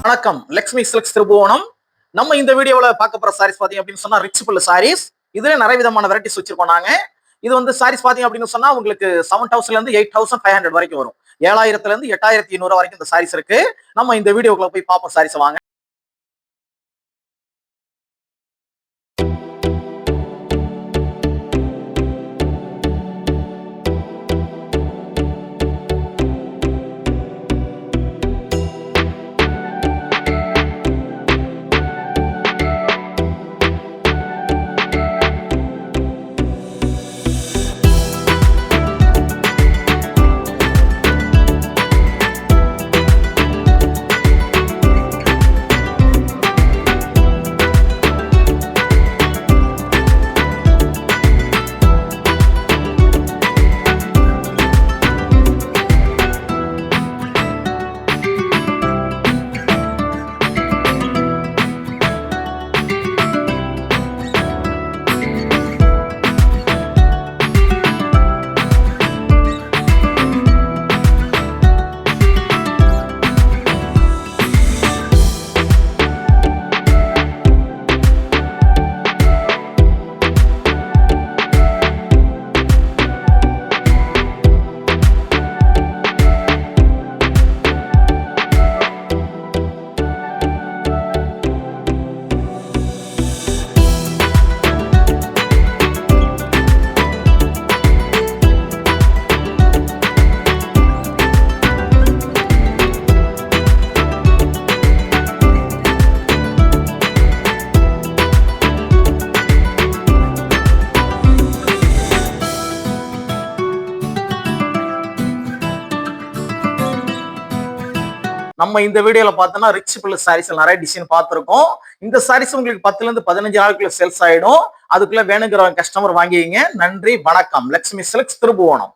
வணக்கம். லக்ஷ்மி சில்க்ஸ் திருபுவனம். நம்ம இந்த வீடியோல பார்க்க போற சாரீஸ் பாத்தீங்க அப்படின்னு சொன்னா ரிச் புல் சாரீஸ். இதுல நிறைய விதமான வெரைட்டிஸ் வச்சிருக்கோம் நாங்க. இது வந்து சாரீஸ் பாத்தீங்க அப்படின்னு சொன்னா உங்களுக்கு 7,000ல இருந்து 8,500 வரைக்கும் வரும். 7,000ல இருந்து 8,200 வரைக்கும் இந்த சாரீஸ் இருக்கு. நம்ம இந்த வீடியோக்குள்ள போய் பார்ப்போம் சாரீஸ் வாங்க. நம்ம இந்த வீடியோல பார்த்தோம்னா ரிச் புல் சாரீஸ் நிறைய டிசைன் பார்த்திருக்கோம். இந்த சாரீஸ் உங்களுக்கு 10ல இருந்து 15 நாளுக்குள்ள சேல்ஸ் ஆயிடும். அதுக்குள்ள வேணுங்கிற கஸ்டமர் வாங்கிங்க. நன்றி, வணக்கம். லக்ஷ்மி சில்க்ஸ் திருபுவனம்.